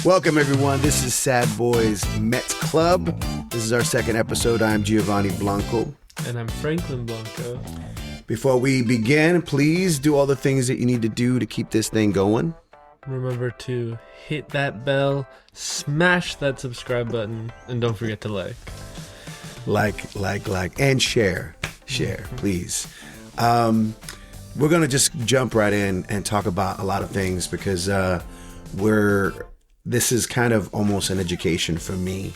Welcome, everyone. This is Sad Boys Mets Club. This is our second episode. I'm Giovanni Blanco. And I'm Franklin Blanco. Before we begin, please do all the things that you need to do to keep this thing going. Remember to hit that bell, smash that subscribe button, and don't forget to like. Like, and share. Share, please. We're going to just jump right in and talk about a lot of things because this is kind of almost an education for me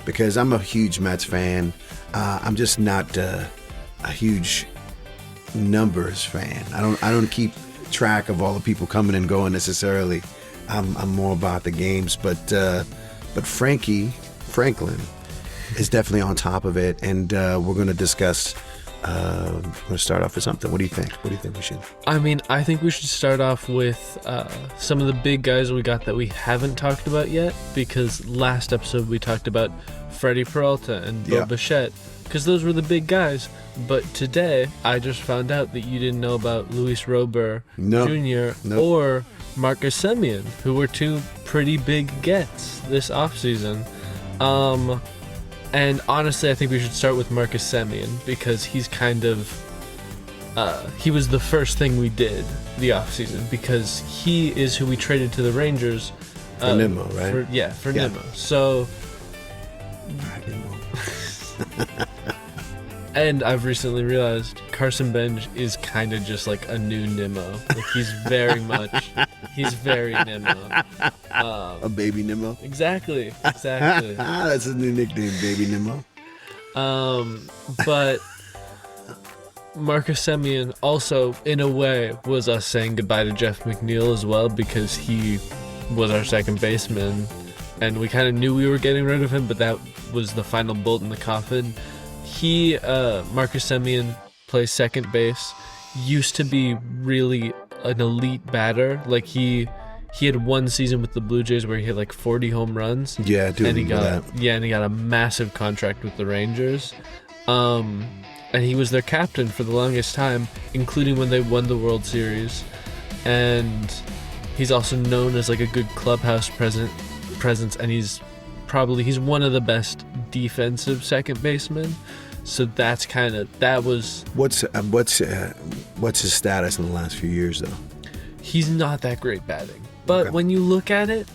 because I'm a huge Mets fan. I'm just not a huge numbers fan. I don't keep track of all the people coming and going necessarily. I'm more about the games, but Franklin is definitely on top of it, and we're going to discuss. We're going to start off with something. What do you think? What do you think we should? I think we should start off with some of the big guys we got that we haven't talked about yet, because last episode we talked about Freddie Peralta and Bo Bichette, because those were the big guys. But today, I just found out that you didn't know about Luis Robert Jr. or Marcus Semien, who were two pretty big gets this offseason. And honestly, I think we should start with Marcus Semien because he's kind of... he was the first thing we did the offseason because he is who we traded to the Rangers. For Nimmo, right? For Nimmo. So... And I've recently realized Carson Benge is kind of just like a new Nimmo. Like he's very Nimmo. A baby Nimmo? Exactly. That's a new nickname, baby Nimmo. But Marcus Semien also, in a way, was us saying goodbye to Jeff McNeil as well because he was our second baseman. And we kind of knew we were getting rid of him, but that was the final bolt in the coffin. Marcus Semien plays second base, used to be really an elite batter. Like he had one season with the Blue Jays where he hit like 40 home runs. Yeah, I do remember that. Yeah, and he got a massive contract with the Rangers. And he was their captain for the longest time, including when they won the World Series. And he's also known as like a good clubhouse presence, and he's one of the best defensive second basemen. So that's what's his status in the last few years though? He's not that great batting, but when you look at it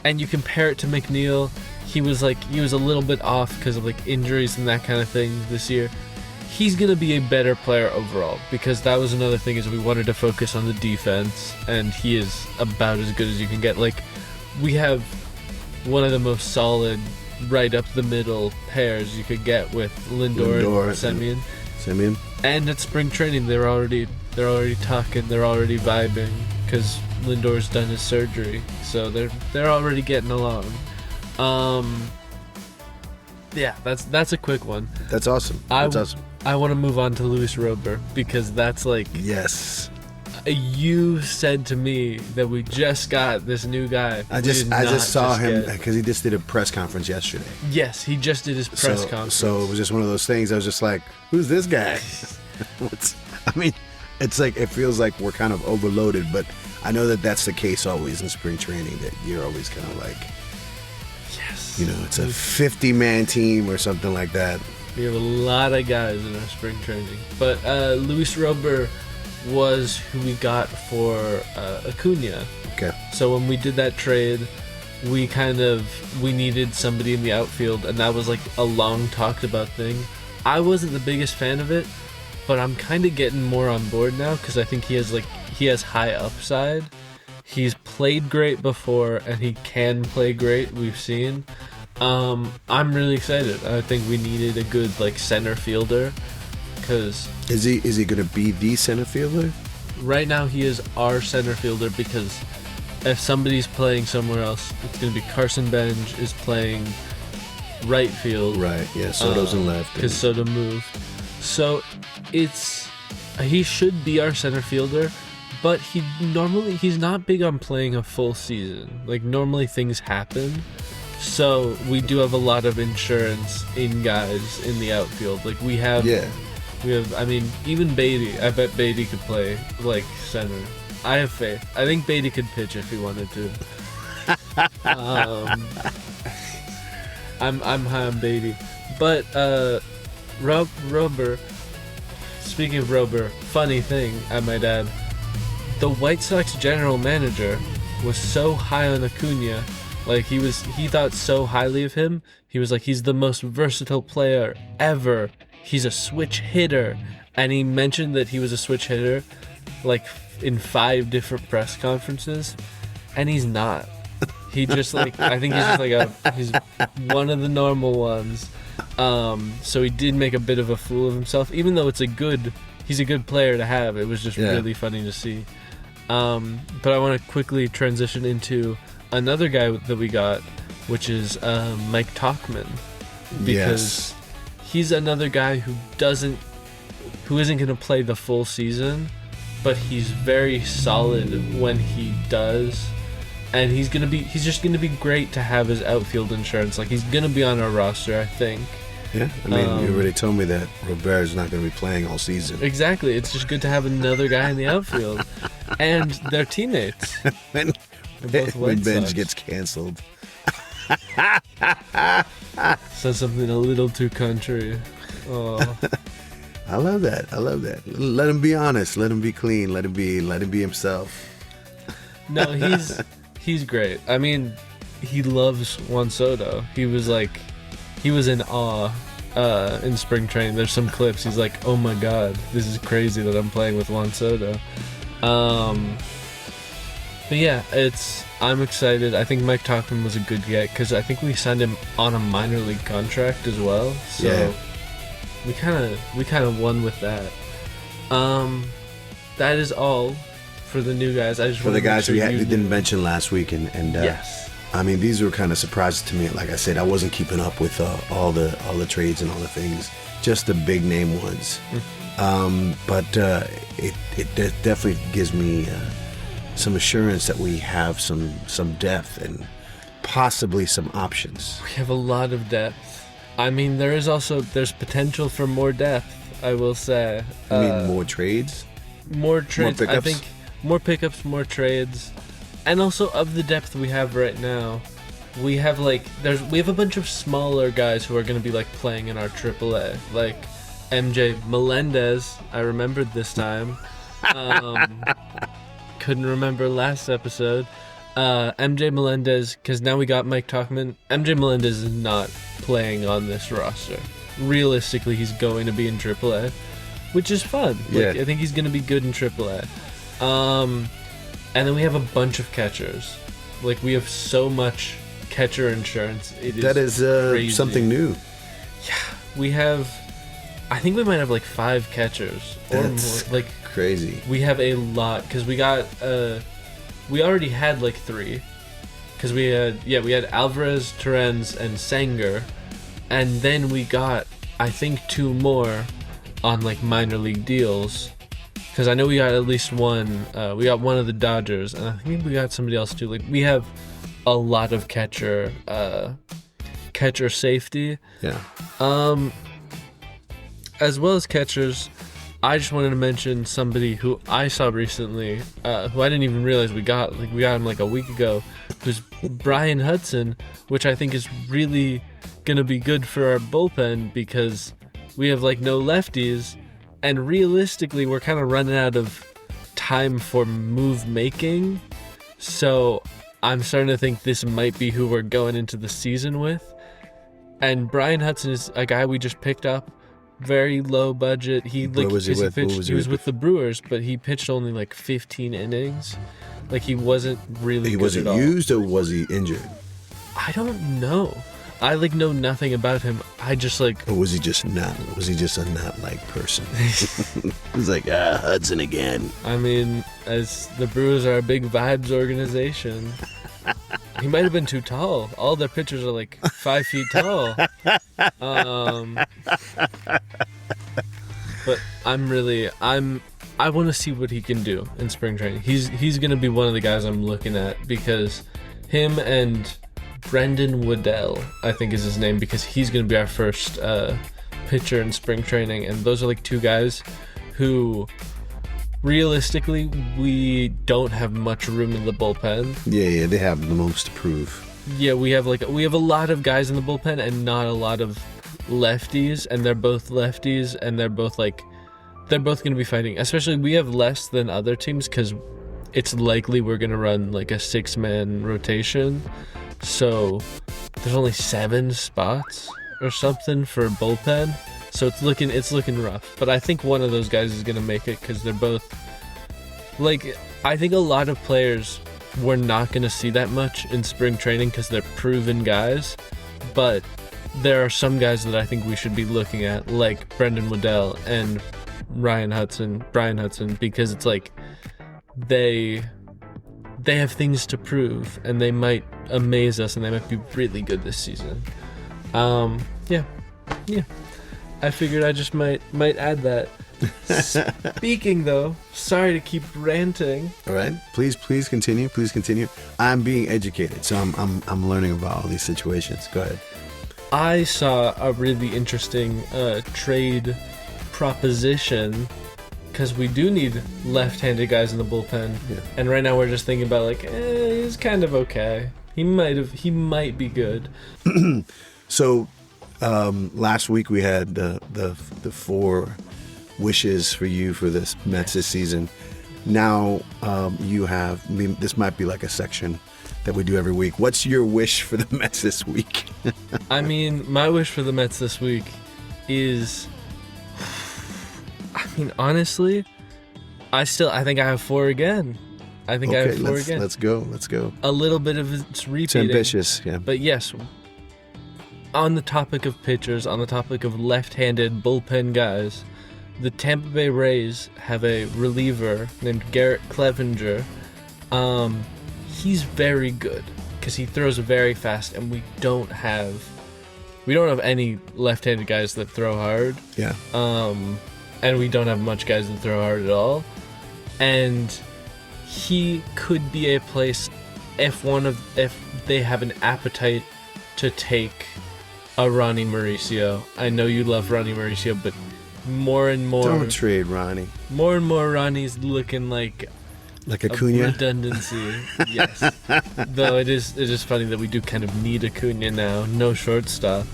and you compare it to McNeil, he was a little bit off because of like injuries and that kind of thing this year. He's gonna be a better player overall because that was another thing is we wanted to focus on the defense, and he is about as good as you can get. Like we have one of the most solid right up the middle pairs you could get with Lindor and Semien. And at spring training they're already talking, they're already vibing because Lindor's done his surgery, so they're already getting along. That's a quick one. That's awesome. I want to move on to Luis Robert because that's like, yes. You said to me that we just got this new guy. I just saw him because he just did a press conference yesterday. Yes, he just did his press conference. So it was just one of those things. I was just like, "Who's this guy?" It's like it feels like we're kind of overloaded, but I know that that's the case always in spring training. That you're always kind of like, yes, it's a 50-man team or something like that. We have a lot of guys in our spring training, but Luis Robert was who we got for Acuna. Okay. So when we did that trade, we needed somebody in the outfield, and that was like a long talked about thing. I wasn't the biggest fan of it, but I'm kind of getting more on board now because I think he has high upside. He's played great before, and he can play great. We've seen. I'm really excited. I think we needed a good like center fielder. Because is he going to be the center fielder? Right now he is our center fielder because if somebody's playing somewhere else, it's going to be Carson Benge is playing right field. Right, yeah, Soto's in left. Because Soto moved. So he should be our center fielder, but he's not big on playing a full season. Like normally things happen. So we do have a lot of insurance in guys in the outfield. Like we have, even Beatty. I bet Beatty could play like center. I have faith. I think Beatty could pitch if he wanted to. I'm high on baby. But Rober, speaking of Rober, funny thing, I might add, the White Sox general manager was so high on Acuna. Like, he thought so highly of him. He was like, he's the most versatile player ever. He's a switch hitter. And he mentioned that he was a switch hitter, like, in 5 different press conferences. And he's not. He just, like, I think he's just like he's one of the normal ones. So he did make a bit of a fool of himself, even though he's a good player to have. It was just really funny to see. But I want to quickly transition into another guy that we got, which is Mike Tauchman, because he's another guy who isn't going to play the full season, but he's very solid when he does, and he's just going to be great to have as outfield insurance. Like, he's going to be on our roster, I think. Yeah, I mean, you already told me that Robert's not going to be playing all season. Exactly, it's just good to have another guy in the outfield, and they're teammates. when Benge gets canceled. Said something a little too country. Oh. I love that. Let him be honest. Let him be clean. Let him be himself. No, he's great. I mean, he loves Juan Soto. He was in awe in spring training. There's some clips. He's like, oh my God, this is crazy that I'm playing with Juan Soto. But yeah, I'm excited. I think Mike Tauchman was a good get because I think we signed him on a minor league contract as well. So we kind of won with that. That is all for the new guys. I just for the guys we didn't mention last week, and yes, I mean, these were kind of surprises to me. Like I said, I wasn't keeping up with all the trades and all the things, just the big name ones. But it definitely gives me some assurance that we have some depth and possibly some options. We have a lot of depth. I mean, there's potential for more depth, I will say. You mean more trades? More trades. More I think more pickups, more trades. And also, of the depth we have right now, we have we have a bunch of smaller guys who are going to be like playing in our AAA, like MJ Melendez. I remembered this time. Couldn't remember last episode. MJ Melendez, because now we got Mike Tauchman. MJ Melendez is not playing on this roster. Realistically, he's going to be in AAA, which is fun. Like, I think he's going to be good in AAA. And then we have a bunch of catchers. Like, we have so much catcher insurance. That is something new. Yeah, we have. I think we might have like 5 catchers or That's more. Like, crazy. we have a lot because we got. We already had like 3, because we had Alvarez, Terens, and Sanger, and then we got I think 2 more on like minor league deals. Because I know we got at least one. We got one of the Dodgers, and I think we got somebody else too. Like, we have a lot of catcher safety. Yeah. As well as catchers, I just wanted to mention somebody who I saw recently, who I didn't even realize we got. Like, we got him like a week ago. Who's Brian Hudson, which I think is really gonna be good for our bullpen because we have like no lefties. And realistically, we're kind of running out of time for move making. So I'm starting to think this might be who we're going into the season with. And Brian Hudson is a guy we just picked up. Very low budget. He was with the Brewers, but he pitched only like 15 innings. Like, he wasn't really He good wasn't at all. used, or was he injured? I don't know. I know nothing about him. I just Or was he just not? Was he just a not like person? He's like, Hudson again. I mean, as the Brewers are a big vibes organization, he might have been too tall. All their pitchers are like 5 feet tall. But I want to see what he can do in spring training. He's gonna be one of the guys I'm looking at, because him and Brendan Waddell, I think is his name, because he's going to be our first pitcher in spring training. And those are like 2 guys who realistically, we don't have much room in the bullpen. Yeah, they have the most to prove. Yeah, we have a lot of guys in the bullpen and not a lot of lefties, and they're both lefties, and they're both going to be fighting. Especially, we have less than other teams because it's likely we're going to run like a 6-man rotation. So there's only 7 spots or something for bullpen. So it's looking rough. But I think one of those guys is going to make it because they're both I think a lot of players we're not going to see that much in spring training because they're proven guys. But there are some guys that I think we should be looking at, like Brendan Waddell and Brian Hudson, because it's like they have things to prove and they might amaze us and they might be really good this season. Yeah. I figured I just might add that. Speaking though, sorry to keep ranting. All right, please continue. I'm being educated, so I'm learning about all these situations. Go ahead. I saw a really interesting trade proposition because we do need left-handed guys in the bullpen, and right now we're just thinking about he's kind of okay. He might be good. So last week we had the 4 wishes for you for this Mets this season. Now you have, this might be like a section that we do every week. What's your wish for the Mets this week? I mean, my wish for the Mets this week is, honestly, I think I have 4 again. I have 4 again. Let's go. A little bit of it's repeating. It's ambitious, yeah. But yes, on the topic of pitchers, on the topic of left-handed bullpen guys, the Tampa Bay Rays have a reliever named Garrett Cleavinger. He's very good because he throws very fast, and we don't have any left-handed guys that throw hard. Yeah. And we don't have much guys that throw hard at all. And he could be a place if they have an appetite to take a Ronnie Mauricio. I know you love Ronnie Mauricio, but more and more... Don't trade Ronnie. More and more Ronnie's looking like Acuna? Redundancy. Yes. Though it is funny that we do kind of need Acuna now. No shortstop.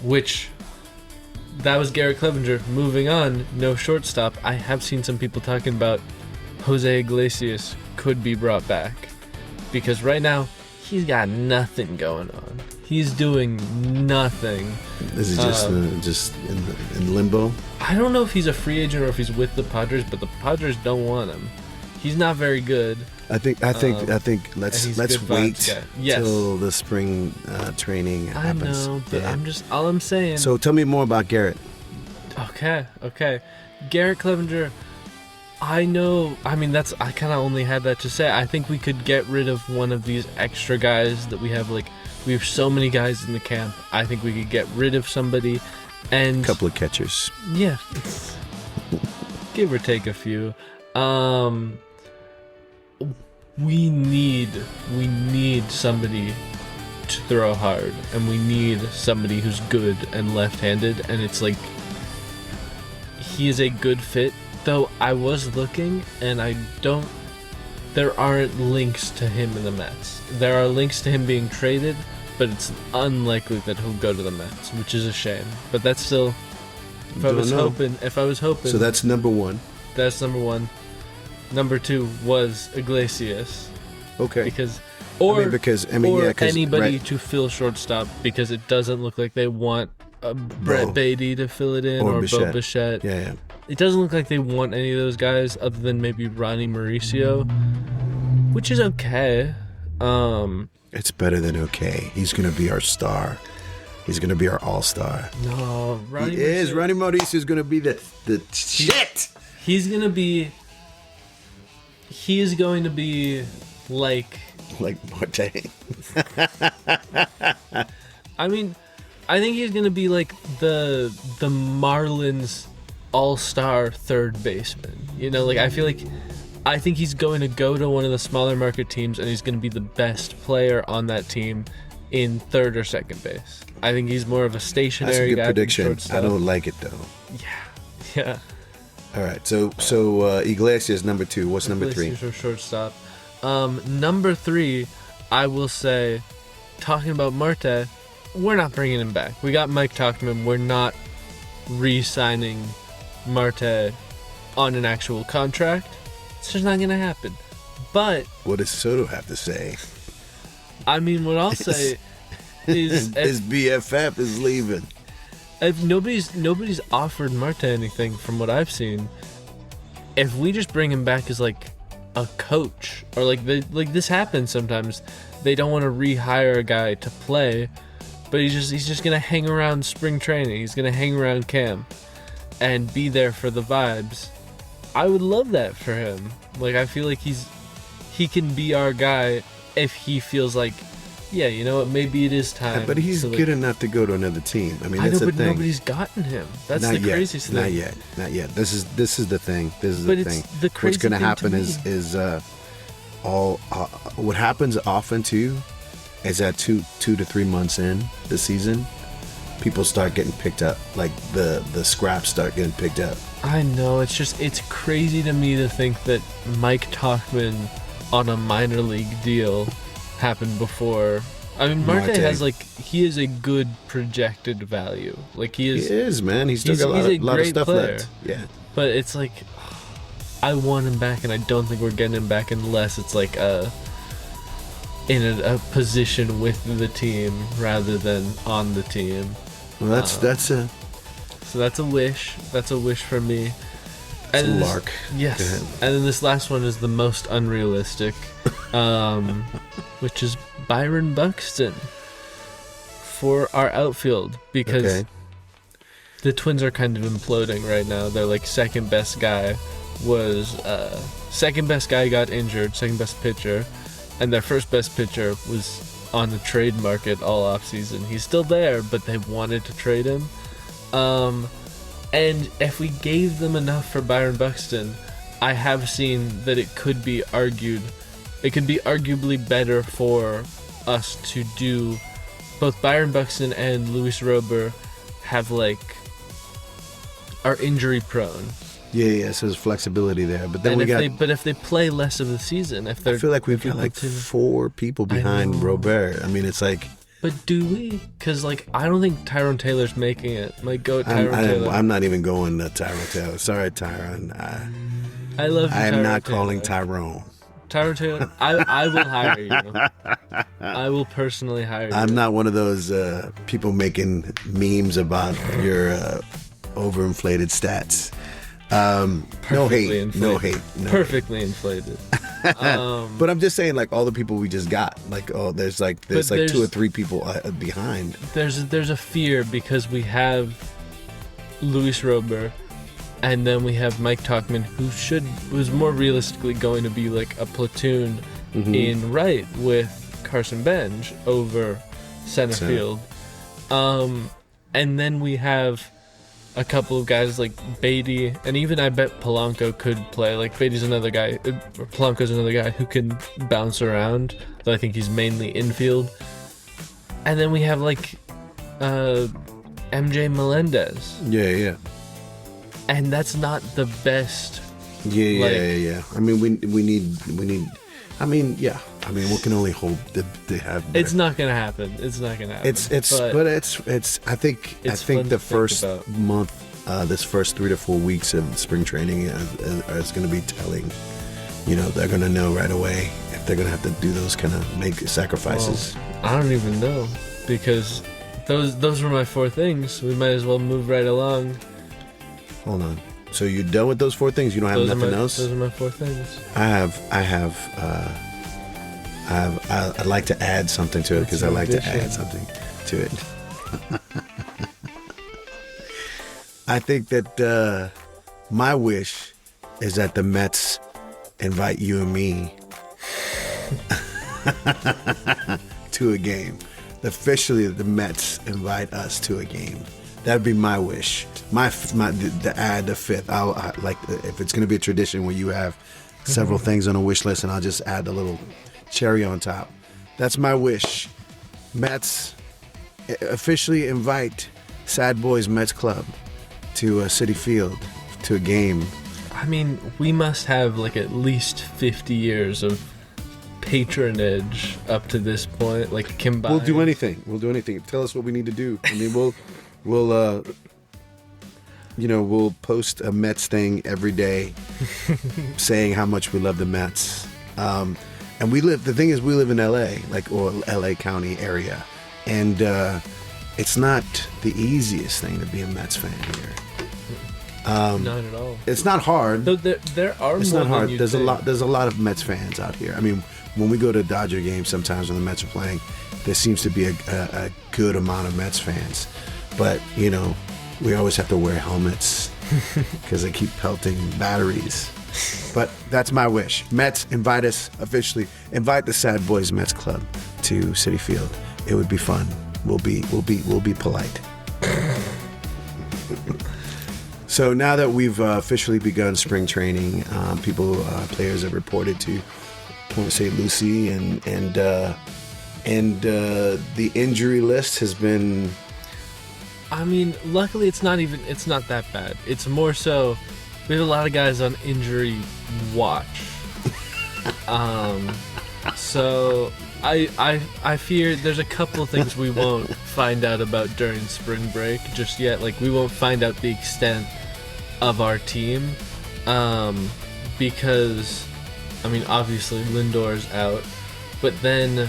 Which... That was Garrett Cleavinger. Moving on, no shortstop. I have seen some people talking about Jose Iglesias could be brought back. Because right now, he's got nothing going on. He's doing nothing. Is he just in limbo? I don't know if he's a free agent or if he's with the Padres, but the Padres don't want him. He's not very good. I think let's wait till the spring training happens. I know, but all I'm saying. So tell me more about Garrett. Okay. Garrett Cleavinger. I kind of only had that to say. I think we could get rid of one of these extra guys that we have. We have so many guys in the camp. I think we could get rid of somebody, and a couple of catchers. Yeah, give or take a few. We need somebody to throw hard, and we need somebody who's good and left-handed, and it's like he is a good fit. Though I was looking, and there aren't links to him in the Mets. There are links to him being traded, but it's unlikely that he'll go to the Mets, which is a shame. But that's still, if I was hoping. So that's number 1. That's number 1. Number 2 was Iglesias. Okay. Because anybody to fill shortstop, because it doesn't look like they want Brett Beatty to fill it in or Bo Bichette. Yeah. It doesn't look like they want any of those guys other than maybe Ronnie Mauricio, which is okay. It's better than okay. He's going to be our star. He's going to be our all-star. No, Ronnie Mauricio is going to be the shit. He is going to be like Marte. I think he's going to be like the Marlins all-star third baseman. I think he's going to go to one of the smaller market teams, and he's going to be the best player on that team in third or second base. I think he's more of a stationary guy. That's a good prediction. I don't like it though. Yeah. All right. So Iglesias number 2. What's number 3? Iglesias for shortstop. Number 3, I will say, talking about Marte, we're not bringing him back. We got Mike Tauchman. We're not re-signing Marte on an actual contract. It's just not going to happen. But what does Soto have to say? I mean, what I'll say is his BFF is leaving. If nobody's offered Marte anything from what I've seen, if we just bring him back as like a coach, or like this happens sometimes, they don't want to rehire a guy to play, but he's just gonna hang around spring training. He's gonna hang around camp and be there for the vibes. I would love that for him. Like, I feel like he can be our guy if he feels like, yeah, you know what, maybe it is time. But he's good enough to go to another team. I mean, that's the thing. Nobody's gotten him. That's the craziest thing. Not yet. This is the thing. This is the thing. What's going to happen is what happens often too is that 2 to 3 months in the season, people start getting picked up. Like the scraps start getting picked up. I know. It's crazy to me to think that Mike Tauchman on a minor league deal happened before. I mean, Marte has he is a good projected value. Like he is, man. He's still got a lot of stuff left. Yeah. But it's like, I want him back, and I don't think we're getting him back unless it's like in a position with the team rather than on the team. Well, that's a. So that's a wish. That's a wish for me. It's a lark. Yes. And then this last one is the most unrealistic, which is Byron Buxton for our outfield, because the Twins are kind of imploding right now. They're like second best guy got injured, second best pitcher, and their first best pitcher was on the trade market all offseason. He's still there, but they wanted to trade him. And if we gave them enough for Byron Buxton, I have seen that it could be arguably better for us to do both Byron Buxton and Luis Robert are injury prone. Yeah, so there's flexibility there. But then but if they play less of the season, I feel like we've got 4 people behind Robert. I mean, it's like. But do we? Because, I don't think Tyrone Taylor's making it. Tyrone Taylor. I'm not even going to Tyrone Taylor. Sorry, Tyrone. I love you, I am not Taylor. calling Tyrone. Tyrone Taylor, I will hire you. I will personally hire you. I'm not one of those people making memes about your overinflated stats. No hate. Perfectly inflated. But I'm just saying, all the people we just got, there's 2 or 3 people behind. There's a fear because we have Luis Robert, and then we have Mike Tauchman, who's more realistically going to be like a platoon in right with Carson Benge over center field. And then we have a couple of guys like Beatty, and even I bet Polanco could play. Beatty's another guy, or Polanco's another guy who can bounce around, though I think he's mainly infield. And then we have MJ Melendez. Yeah. And that's not the best. Yeah. I mean, we need. I mean, yeah. I mean, we can only hope that they have. It's not gonna happen. It's not gonna happen. It's. I think the first month, this first 3 to 4 weeks of spring training is going to be telling. They're going to know right away if they're going to have to do those kind of make sacrifices. Well, I don't even know, because those were my 4 things. We might as well move right along. Hold on. So you're done with those 4 things? You don't have nothing else? Those are my 4 things. I'd like to add something to it, because I like to add something to it. I think that my wish is that the Mets invite you and me to a game. Officially, the Mets invite us to a game. That'd be my wish. To add the 5th. I like if it's going to be a tradition where you have several things on a wish list, and I'll just add a little cherry on top. That's my wish. Mets officially invite Sad Boys Mets Club to Citi Field to a game I mean, we must have like at least 50 years of patronage up to this point, like combined. We'll do anything. Tell us what we need to do. I mean, we'll post a Mets thing every day saying how much we love the Mets. And the thing is, we live in LA, or LA County area. And it's not the easiest thing to be a Mets fan here. Not at all. It's not hard. Though there are it's more not hard. than you There's think. there's a lot of Mets fans out here. I mean, when we go to Dodger games, sometimes when the Mets are playing, there seems to be a good amount of Mets fans. But we always have to wear helmets because they keep pelting batteries. But that's my wish. Mets, invite us officially. Invite the Sad Boys Mets Club to Citi Field. It would be fun. We'll be polite. So now that we've officially begun spring training, players have reported to Point St. Lucie, and the injury list has been. I mean, luckily it's not that bad. It's more so we have a lot of guys on injury watch. So I fear there's a couple of things we won't find out about during spring break just yet. Like, we won't find out the extent of our team, because, I mean, obviously Lindor's out, but then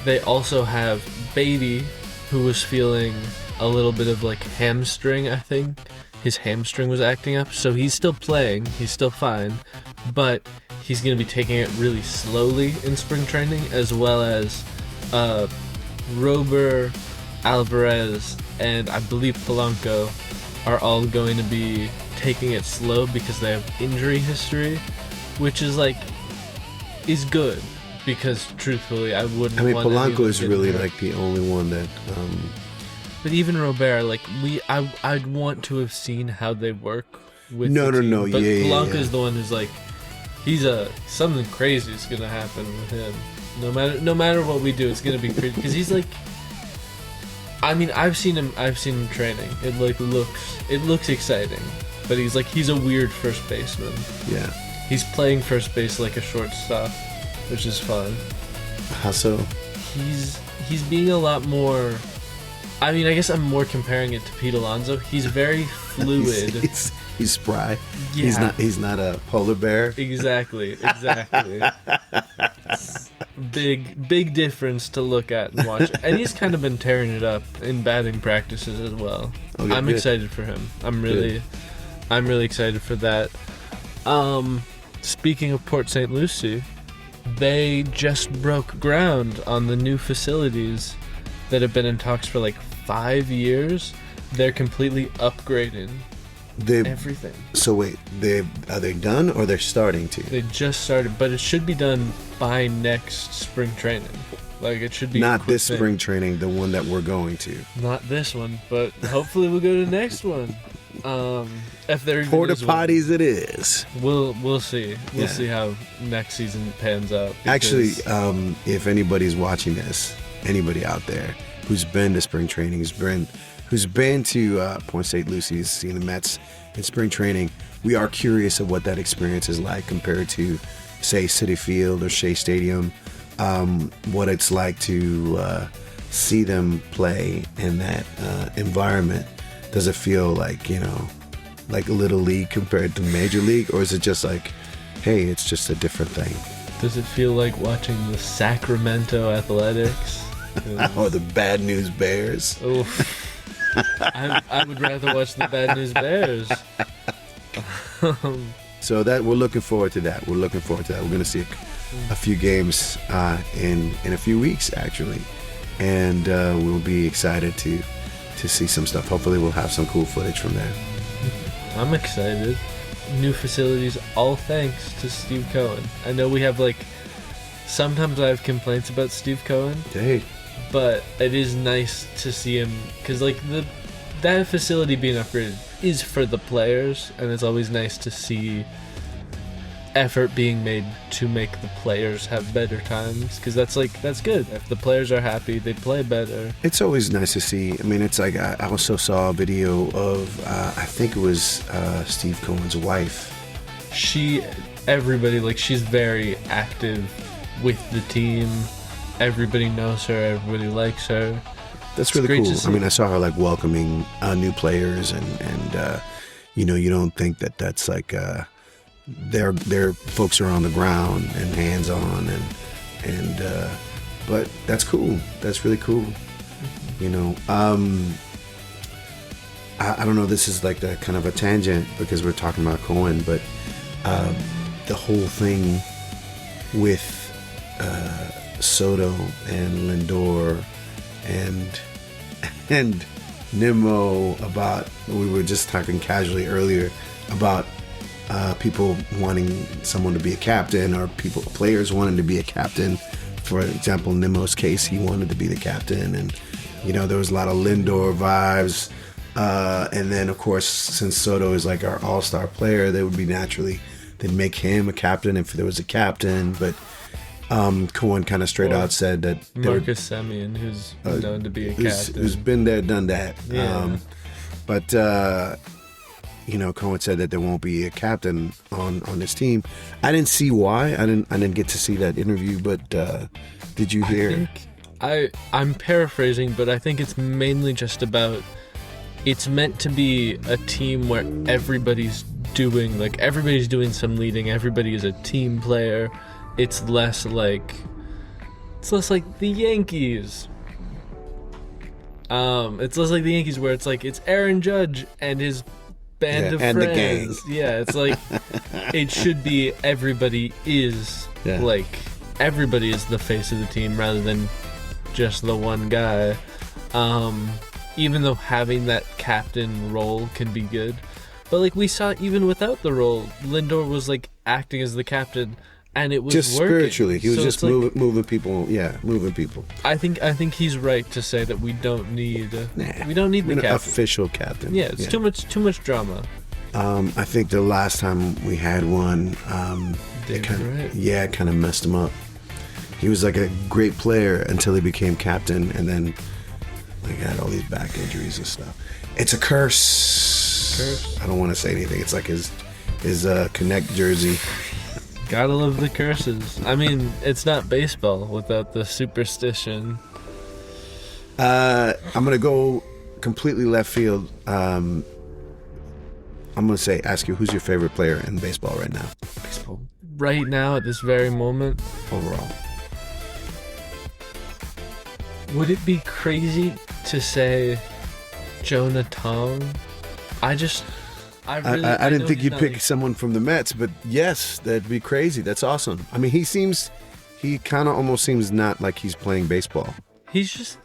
they also have Beatty, who was feeling a little bit of like hamstring. I think his hamstring was acting up, so he's still playing, he's still fine, but he's going to be taking it really slowly in spring training, as well as Rober, Alvarez, and I believe Polanco are all going to be taking it slow because they have injury history, which is good, because truthfully I wouldn't. I mean, want Polanco is really hurt. like the only one that. But even Robert, I'd want to have seen how they work with. No. But Yeah. Polanco's the one who's like, something crazy is gonna happen with him. No matter what we do, it's gonna be crazy because he's like. I mean, I've seen him training. It looks exciting, but he's a weird first baseman. Yeah. He's playing first base like a shortstop, which is fun. How so? He's being a lot more. I mean, I guess I'm more comparing it to Pete Alonso. He's very fluid. he's spry. Yeah. He's not a polar bear. Exactly. Big difference to look at and watch. And he's kind of been tearing it up in batting practices as well. Okay, I'm good. excited for him. I'm really excited for that. Speaking of Port St. Lucie, they just broke ground on the new facilities that have been in talks for like 5 years. They're completely upgrading everything. So wait, are they done or they're starting to? They just started, but it should be done by next spring training. Like, it should be not this thing. spring training, the one that we're going to. Not this one, but hopefully we'll go to the next one. If there even Porta is one. potties it is. We'll see. We'll Yeah. see how next season pans out. Actually, because- if anybody's watching this, anybody out there who's been to spring training, who's been to Point St. Lucie's, seen the Mets in spring training, we are curious of what that experience is like compared to, say, Citi Field or Shea Stadium. What it's like to see them play in that environment. Does it feel like Little League compared to Major League, or is it just like, hey, it's just a different thing? Does it feel like watching the Sacramento Athletics? Or the Bad News Bears? Oh, I would rather watch the Bad News Bears. So that we're looking forward to that. We're going to see a few games in a few weeks, actually, and we'll be excited to see some stuff. Hopefully, we'll have some cool footage from there. I'm excited. New facilities, all thanks to Steve Cohen. I know we have sometimes I have complaints about Steve Cohen. Hey, But it is nice to see him, because that facility being upgraded is for the players, and it's always nice to see effort being made to make the players have better times, because that's good. If the players are happy, they play better. it's always nice to see. I mean, it's like I also saw a video of I think it was Steve Cohen's wife everybody, like, she's very active with the team. Everybody knows her. Everybody likes her. That's really cool. I mean, I saw her like welcoming new players, and you know, you don't think that that's like their folks are on the ground and hands on, and but that's cool. That's really cool. You know, I don't know. This is like the kind of a tangent because we're talking about Cohen, but the whole thing with Soto and Lindor and Nimmo, about, we were just talking casually earlier about people wanting someone to be a captain, or players wanting to be a captain. For example, Nimmo's case, he wanted to be the captain, and you know, there was a lot of Lindor vibes. And then, of course, since Soto is like our all-star player, they would be naturally, they'd make him a captain if there was a captain. But Cohen kind of straight out said that Marcus Semien, who's known to be a captain, who's been there, done that. Yeah. But you know, Cohen said that there won't be a captain on this team. I didn't see why. I didn't get to see that interview. But did you hear? I'm paraphrasing, but I think it's mainly just about, it's meant to be a team where everybody's doing some leading. Everybody is a team player. It's less like the Yankees. It's less like the Yankees, where it's like it's Aaron Judge and his band of and friends. The gang. Yeah, it's like it should be everybody is like everybody is the face of the team rather than just the one guy. Even though having that captain role can be good, but like we saw, even without the role, Lindor was like acting as the captain, and it was just working. Spiritually. He was just moving people. Yeah, moving people. I think he's right to say that we don't need the captain. Official captain. Yeah, it's too much drama. I think the last time we had one, it kind of messed him up. He was like a great player until he became captain, and then like had all these back injuries and stuff. It's a curse. I don't want to say anything. It's like his Connect jersey. Gotta love the curses. I mean, it's not baseball without the superstition. I'm gonna go completely left field. I'm gonna ask you, who's your favorite player in baseball right now? Baseball right now at this very moment. Overall. Would it be crazy to say Jonah Tong? I didn't think you'd pick someone from the Mets, but yes, that'd be crazy. That's awesome. I mean, he kind of almost seems not like he's playing baseball. He's just,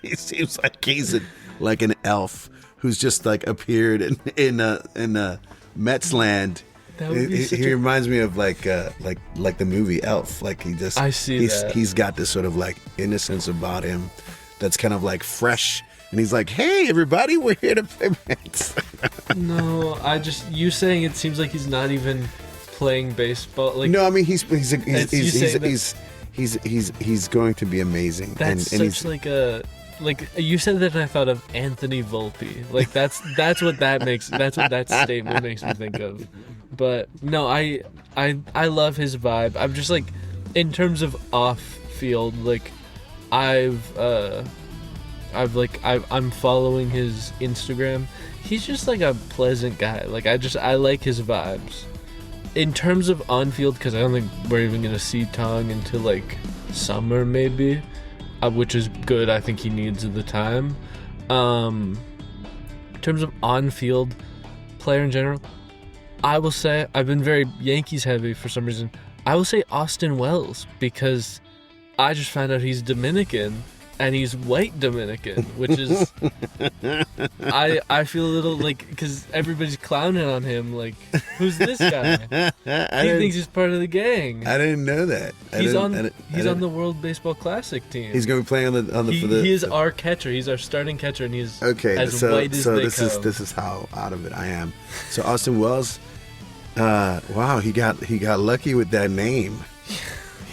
he seems like he's like an elf who's just like appeared in Mets land. He reminds me of like the movie Elf. Like he's got this sort of like innocence about him that's kind of like fresh, and he's like, "Hey, everybody, we're here to play Mets." No, you saying it seems like he's not even playing baseball. Like, no, I mean he's going to be amazing. That's like you said that, and I thought of Anthony Volpe. Like that's what that statement makes me think of. But no, I love his vibe. I'm just like, in terms of off field, like I'm following his Instagram. He's just like a pleasant guy. Like I like his vibes. In terms of on field, because I don't think we're even gonna see Tong until like summer maybe, which is good. I think he needs the time. In terms of on field player in general, I will say I've been very Yankees heavy for some reason. I will say Austin Wells, because I just found out he's Dominican, and he's white Dominican, which is I feel a little like, because everybody's clowning on him, like, who's this guy? He thinks he's part of the gang. I didn't know that. He's on the World Baseball Classic team. He's going to be playing on the He is our catcher. He's our starting catcher, and he's white as they come. This is how out of it I am. So Austin Wells, wow, he got lucky with that name.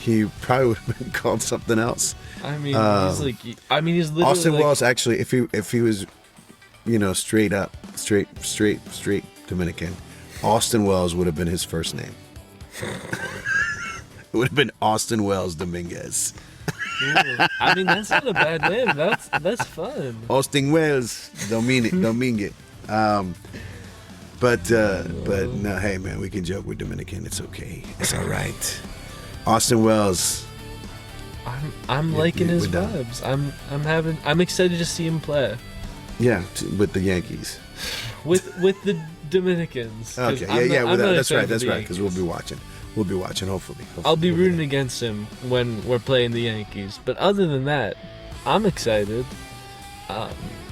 He probably would have been called something else. I mean, he's literally Austin Wells. Actually, if he was, straight to Dominican, Austin Wells would have been his first name. It would have been Austin Wells Dominguez. Ooh. I mean, that's not a bad name. That's fun. Austin Wells Dominguez. But no, hey man, we can joke with Dominican. It's okay. It's all right. Austin Wells. I'm liking his vibes. I'm excited to see him play. Yeah, with the Yankees. With the Dominicans. Okay, that's right. Because we'll be watching. Hopefully. I'll be rooting against him when we're playing the Yankees. But other than that, I'm excited.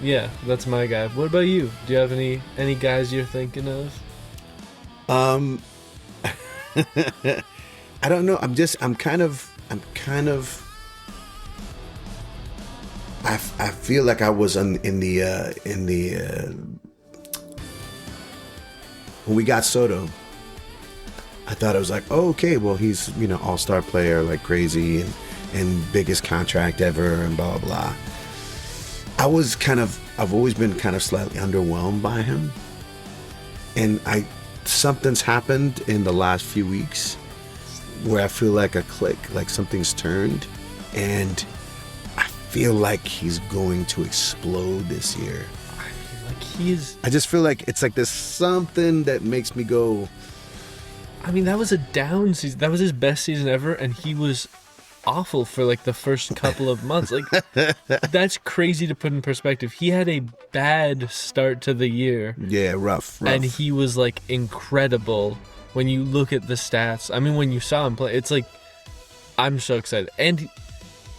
Yeah, that's my guy. What about you? Do you have any guys you're thinking of? I don't know. I'm kind of. I feel like I was in the when we got Soto. I thought it was like, oh, okay, well, he's, all-star player like crazy and biggest contract ever and blah, blah, blah. I've always been kind of slightly underwhelmed by him. And something's happened in the last few weeks where I feel like a click, like something's turned. And I feel like he's going to explode this year. I just feel like it's like there's something that makes me go... I mean, that was a down season. That was his best season ever, and he was awful for like the first couple of months. Like, that's crazy to put in perspective. He had a bad start to the year. Yeah, rough. And he was like incredible when you look at the stats. I mean, when you saw him play, it's like, I'm so excited. And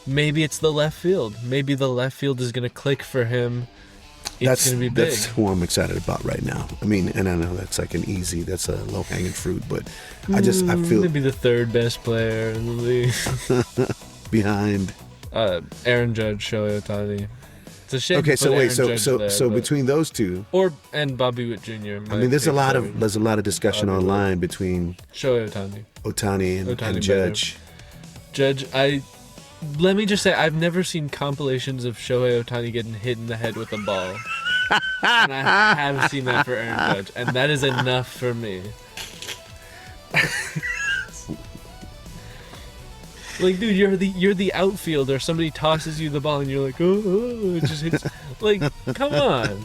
maybe it's the left field. Maybe the left field is going to click for him. It's going to be big. That's who I'm excited about right now. I mean, and I know that's like that's a low-hanging fruit, but I feel... Maybe the third best player in the league. Behind? Aaron Judge, Shohei Ohtani. It's a shame. Okay, so wait, so between those two... And Bobby Witt Jr. I mean, there's a lot of discussion Bobby online between... Shohei Ohtani and Judge. Judge, let me just say, I've never seen compilations of Shohei Ohtani getting hit in the head with a ball. And I have seen that for Aaron Judge. And that is enough for me. Like, dude, you're the outfielder. Somebody tosses you the ball and you're like, oh, it just hits. Like, come on.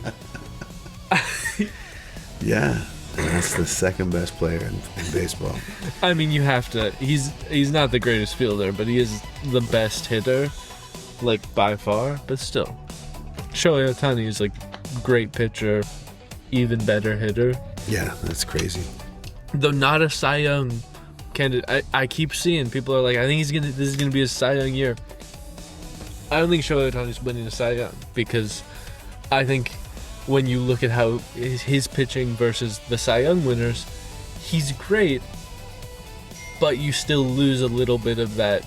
Yeah. And that's the second best player in baseball. I mean, you have to. He's not the greatest fielder, but he is the best hitter, like by far. But still, Shohei Ohtani is like great pitcher, even better hitter. Yeah, that's crazy. Though not a Cy Young candidate. I keep seeing people are like, I think this is gonna be a Cy Young year. I don't think Shohei Ohtani's winning a Cy Young because I think, when you look at how his pitching versus the Cy Young winners, he's great, but you still lose a little bit of that,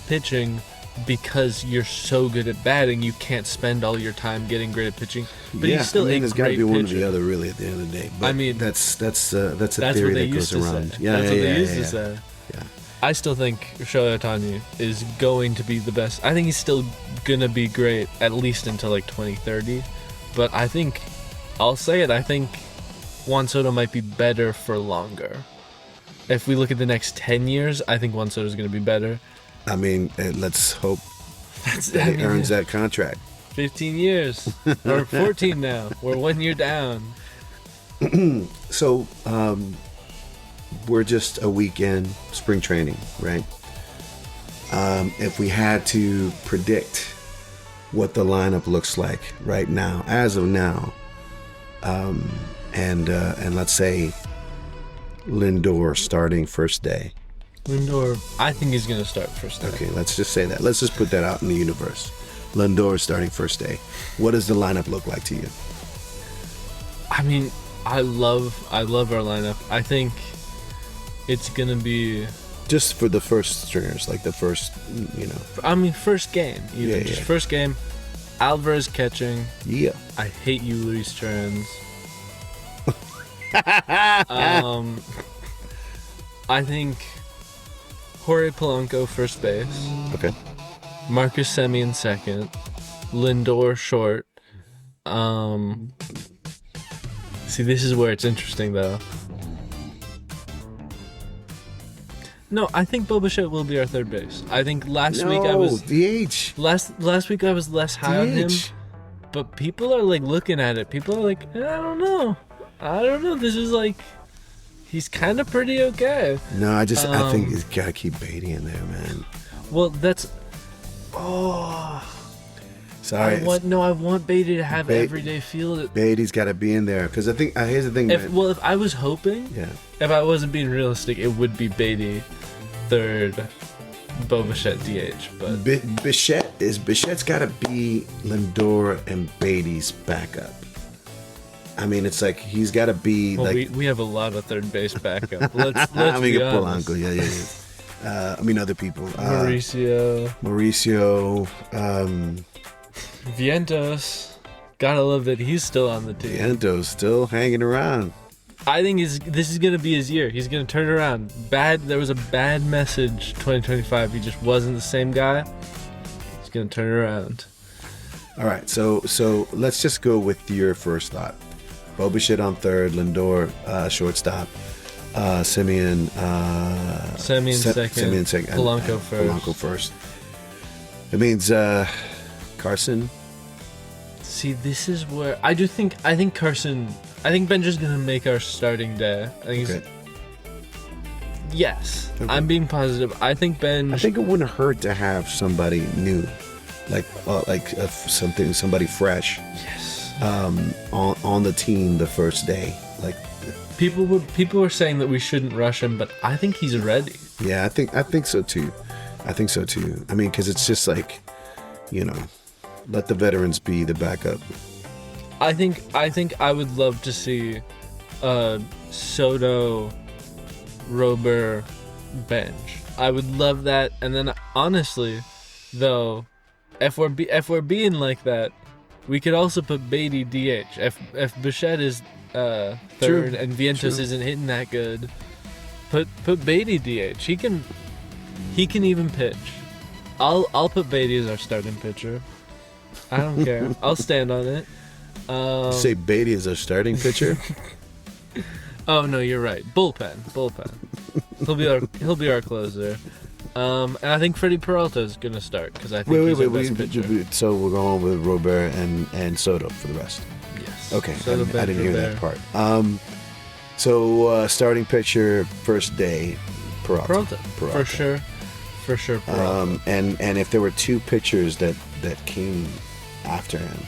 pitching because you're so good at batting, you can't spend all your time getting great at pitching. But he's still a great pitcher. There's got to be one or the other, really, at the end of the day. But I mean, that's a theory that goes around. Yeah, that's what they used to say. Yeah. I still think Shohei Ohtani is going to be the best. I think he's still going to be great, at least until like 2030. But I think, I'll say it, I think Juan Soto might be better for longer. If we look at the next 10 years, I think Juan Soto is going to be better. I mean, let's hope that he earns that contract. 15 years. Or 14 now. We're 1 year down. So, we're just a weekend spring training, right? If we had to predict what the lineup looks like right now, as of now, and let's say Lindor starting first day. Lindor, I think he's going to start first day. Okay, let's just say that. Let's just put that out in the universe. Lindor starting first day. What does the lineup look like to you? I mean, I love our lineup. I think it's going to be... Just for the first stringers, like the first, I mean, first game. Even. Just first game. Alvarez catching. Yeah. I hate you, Luis Trans. I think Jorge Polanco first base. Okay. Marcus Semien second. Lindor short. See, this is where it's interesting, though. No, I think Bo Bichette will be our third base. I think last week I was DH. Last week I was less high on him, but people are like looking at it. People are like, I don't know. This is like, he's kind of pretty okay. No, I think he's gotta keep Beatty in there, man. Well, that's. Sorry. I want Beatty to have everyday field. Beatty's got to be in there because I think here's the thing. If I was hoping, if I wasn't being realistic, it would be Beatty third, Bo Bichette DH. But Bichette's got to be Lindor and Beatty's backup. I mean, it's like he's got to be we have a lot of third base backup. Let's be honest. Polanco, yeah. Other people. Mauricio. Vientos. Gotta love that he's still on the team. Vientos still hanging around. I think this is gonna be his year. He's gonna turn around. There was a bad message 2025. He just wasn't the same guy. He's gonna turn around. All right, so let's just go with your first thought. Bo Bichette on third, Lindor shortstop, Semien second, Polanco first. It means Carson. See, this is where I think Benja's gonna make our starting day. Yes, okay. I'm being positive. I think it wouldn't hurt to have somebody new, somebody fresh. Yes. On the team the first day, like people were saying that we shouldn't rush him, but I think he's ready. Yeah, I think so too. I mean, because it's just like, let the veterans be the backup. I think I would love to see Soto, Rober, Benge. I would love that. And then honestly, though, if we're being like that, we could also put Beatty DH. If Bichette is third and Vientos isn't hitting that good, put Beatty DH. He can even pitch. I'll put Beatty as our starting pitcher. I don't care. I'll stand on it. Say Beatty as our starting pitcher? Oh no, you're right. Bullpen. He'll be our closer. And I think Freddie Peralta is gonna start because I think he's our best pitcher. So we're going with Robert and Soto for the rest. Yes. Okay. I didn't hear that part. So starting pitcher first day, Peralta. For sure. Peralta. And if there were two pitchers that came after him,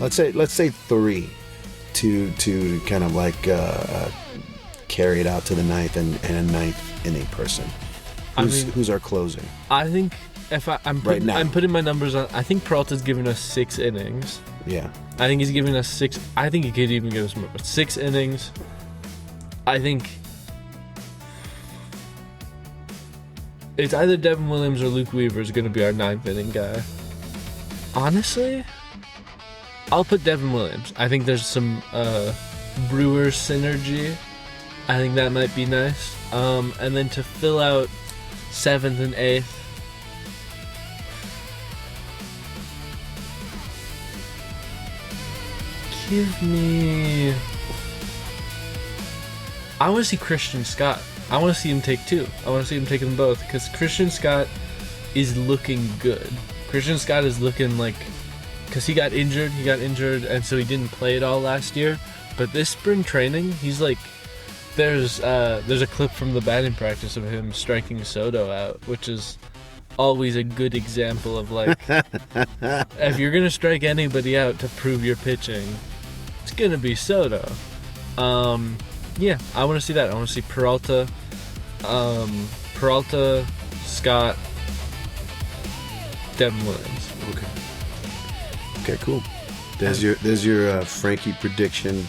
let's say three, to kind of like carry it out to the ninth and a ninth inning person. Who's our closer? I think I'm putting my numbers on. I think Peralta's giving us 6 innings. Yeah. I think he's giving us 6. I think he could even give us more, but 6 innings. I think it's either Devin Williams or Luke Weaver is going to be our 9th inning guy. Honestly, I'll put Devin Williams. I think there's some Brewers synergy. I think that might be nice. And then to fill out 7th and 8th, give me... I want to see Christian Scott. I want to see him take 2. I want to see him take them both because Christian Scott is looking good. Christian Scott is looking like... Because he got injured, and so he didn't play at all last year. But this spring training, he's like... There's a clip from the batting practice of him striking Soto out, which is always a good example of like, if you're going to strike anybody out to prove you're pitching, it's going to be Soto. Yeah, I want to see that. I want to see Peralta, Scott, Devin Williams. Okay, cool. There's your Frankie prediction.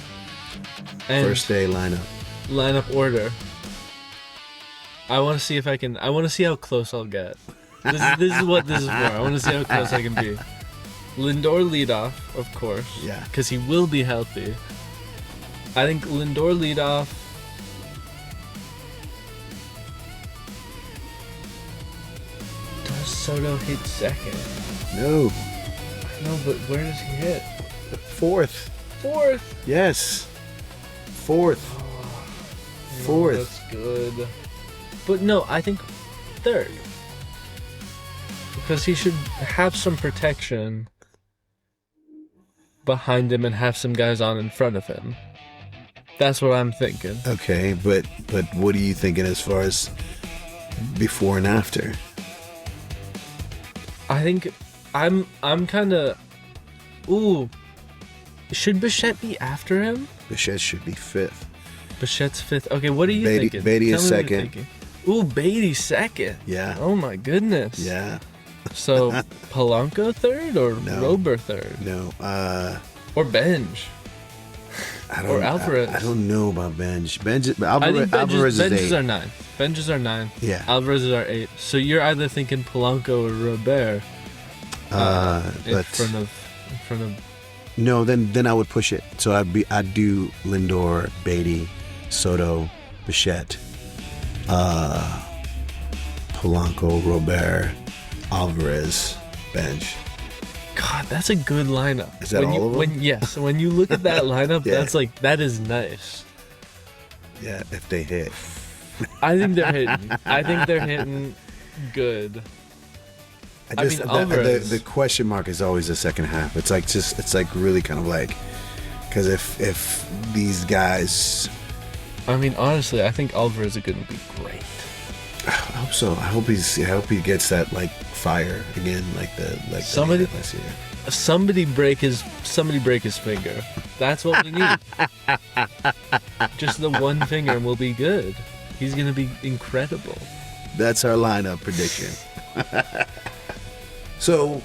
And first day lineup order. I want to see if I can. I want to see how close I'll get. This is what this is for. I want to see how close I can be. Lindor leadoff, of course. Yeah. Because he will be healthy. I think Lindor leadoff. Does Soto hit second? No. No, but where does he hit? Fourth. Yes. Fourth. No, that's good. But no, I think third. Because he should have some protection behind him and have some guys on in front of him. That's what I'm thinking. Okay, but what are you thinking as far as before and after? I think I'm kind of... Ooh. Should Bichette be after him? Bichette should be fifth. Bichette's fifth. Okay, what are you thinking? Beatty is second. Ooh, Beatty second. Yeah. Oh my goodness. Yeah. So Polanco third or Rober third? No. Or Benge. Or Alvarez. I don't know about Benge. Alvarez is 8. Benges are 9. Yeah. Alvarez is our 8. So you're either thinking Polanco or Robert. In front of. No, then I would push it. So I'd do Lindor, Beatty, Soto, Bichette, Polanco, Robert, Alvarez, Benge. God, that's a good lineup. Is that all of them? Yes, when you look at that lineup, that is nice. Yeah, if they hit. I think they're hitting good. Alvarez. The question mark is always the second half. It's like really kind of like, because if these guys. I mean, honestly, I think Alvarez is going to be great. I hope so. I hope he gets that like fire again, somebody last year. Somebody break his finger. That's what we need. Just the one finger and we'll be good. He's gonna be incredible. That's our lineup prediction. So,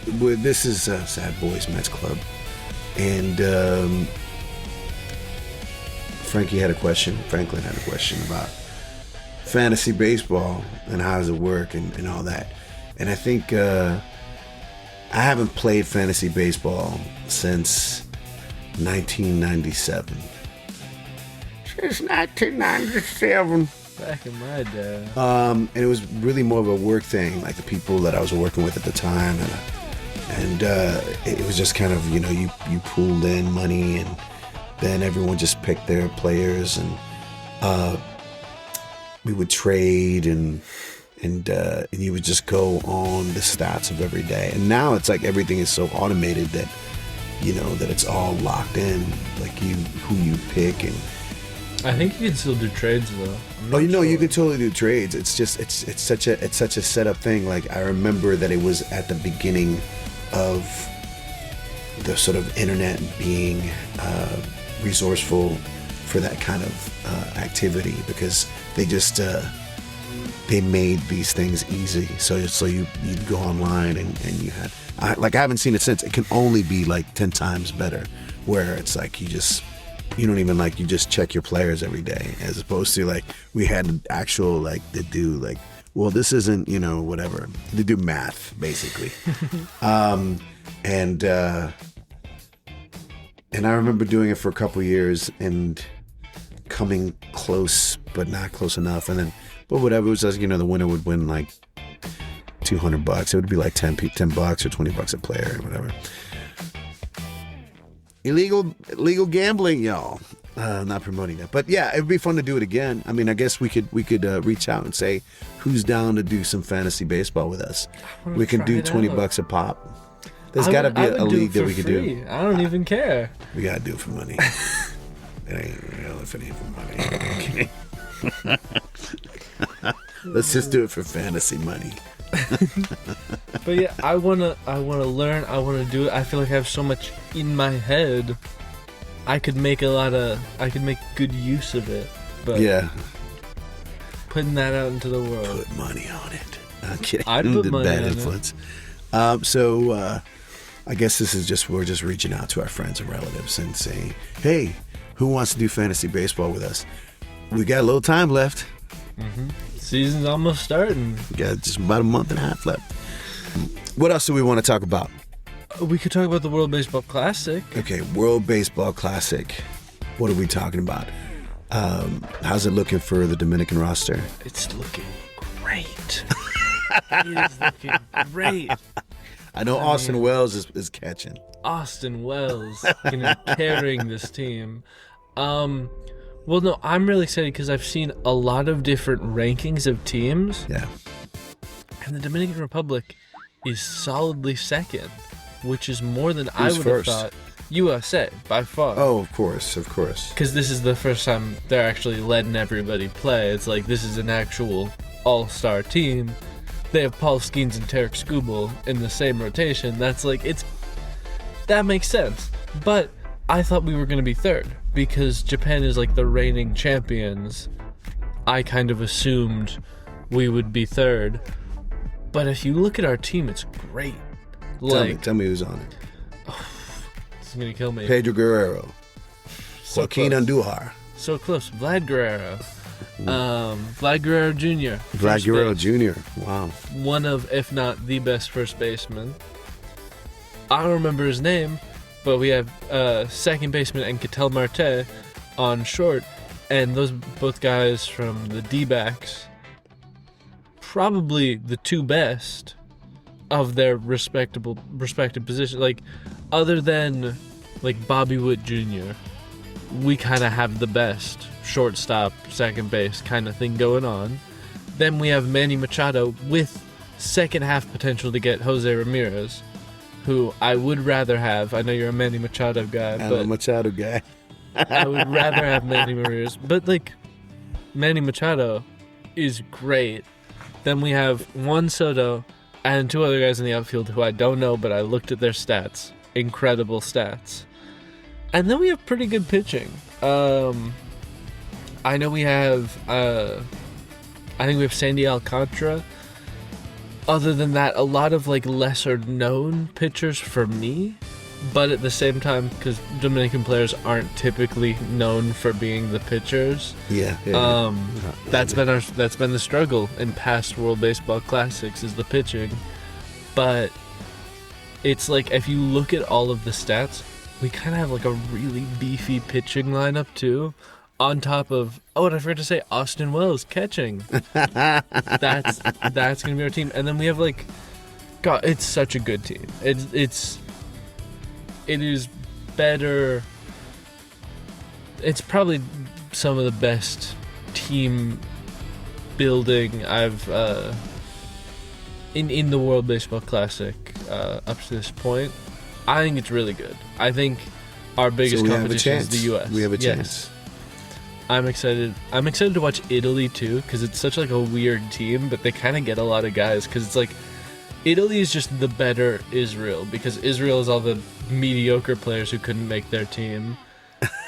this is Sad Boys Mets Club, and Franklin had a question about fantasy baseball and how does it work and all that. And I think I haven't played fantasy baseball since 1997. Since 1997. Back in my day. And it was really more of a work thing, like the people that I was working with at the time, and it was just kind of, you pooled in money, and then everyone just picked their players, and we would trade, and you would just go on the stats of every day. And now it's like everything is so automated that that it's all locked in, like who you pick. And I think you can still do trades though. You can totally do trades. It's just it's such a setup thing. Like, I remember that it was at the beginning of the sort of internet being resourceful for that kind of activity, because they just they made these things easy. So you'd go online and you had I haven't seen it since. It can only be like 10 times better, where it's like you don't even you just check your players every day, as opposed to like we had actual to do this isn't whatever, to do math basically. And I remember doing it for a couple of years and coming close but not close enough, and then whatever, it was just, the winner would win like $200. It would be like $10 or $20 a player or whatever. Illegal gambling, y'all. Not promoting that, but yeah, it'd be fun to do it again. I mean, I guess we could reach out and say who's down to do some fantasy baseball with us. We can do $20 a pop. There's got to be a league that we could do. I don't even care. We gotta do it for money. It ain't real if it ain't for money. Let's just do it for fantasy money. But yeah, I wanna learn. I wanna do it. I feel like I have so much in my head. I could make good use of it. But yeah, putting that out into the world. Put money on it. I'm kidding. I'd put money bad on influence. So I guess we're just reaching out to our friends and relatives and saying, hey, who wants to do fantasy baseball with us? We got a little time left. Mm-hmm. Season's almost starting. We got just about a month and a half left. What else do we want to talk about? We could talk about the World Baseball Classic. Okay, World Baseball Classic. What are we talking about? How's it looking for the Dominican roster? It's looking great. He is looking great. I know Austin Wells is catching. Austin Wells carrying this team. Well, no, I'm really excited because I've seen a lot of different rankings of teams. Yeah. And the Dominican Republic is solidly second, which is more than I Who's would first? have thought. USA, by far. Oh, of course. Because this is the first time they're actually letting everybody play. It's like this is an actual all-star team. They have Paul Skeens and Tarek Skubal in the same rotation. That's like, that makes sense. But I thought we were going to be third because Japan is like the reigning champions. I kind of assumed we would be third. But if you look at our team, it's great. Tell me who's on it. It's going to kill me. Pedro Guerrero. So Joaquin close. Andujar. So close. Vlad Guerrero. Vlad Guerrero Jr. Vlad Guerrero Jr. Wow. One of, if not the best first baseman. I don't remember his name, but we have second baseman and Ketel Marte on short, and those both guys from the D-backs, probably the two best of their respective positions. Like, other than like Bobby Witt Jr., we kind of have the best shortstop, second base kind of thing going on. Then we have Manny Machado with second half potential to get Jose Ramirez, who I would rather have. I know you're a Manny Machado guy, I'm but a Machado guy. I would rather have Manny Ramirez. But like, Manny Machado is great. Then we have Juan Soto and two other guys in the outfield who I don't know, but I looked at their stats. Incredible stats. And then we have pretty good pitching. I know we have, I think we have Sandy Alcantara. Other than that, a lot of like lesser known pitchers for me. But at the same time, because Dominican players aren't typically known for being the pitchers. Yeah. That's been the struggle in past World Baseball Classics is the pitching. But it's like if you look at all of the stats, we kind of have like a really beefy pitching lineup too. On top of, and I forgot to say, Austin Wells catching. That's gonna be our team. And then we have like, God, it's such a good team. It is better. It's probably some of the best team building I've in the World Baseball Classic up to this point. I think it's really good. I think our biggest competition is the U.S. We have a chance. I'm excited. I'm excited to watch Italy too because it's such like a weird team, but they kind of get a lot of guys because it's like Italy is just the better Israel because Israel is all the mediocre players who couldn't make their team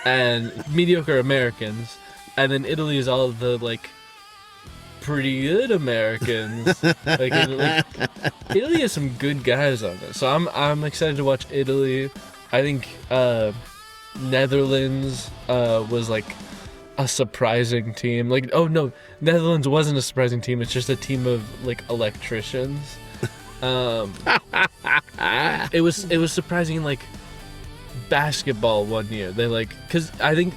and mediocre Americans, and then Italy is all the like pretty good Americans. like Italy has some good guys on it, so I'm excited to watch Italy. I think Netherlands was like a surprising team. Like, oh no, Netherlands wasn't a surprising team. It's just a team of like electricians. It was surprising in like basketball one year. They like, because I think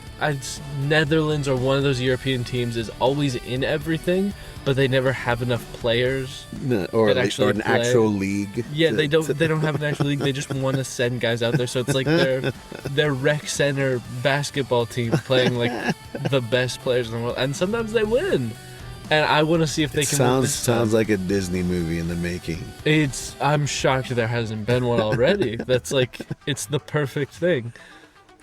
Netherlands or one of those European teams is always in everything, but they never have enough players or that actually an play. Actual league. Yeah, they don't have an actual league. They just want to send guys out there. So it's like their rec center basketball team playing like the best players in the world, and sometimes they win. And I want to see if they can win this time. Sounds like a Disney movie in the making. I'm shocked there hasn't been one already. That's like, it's the perfect thing.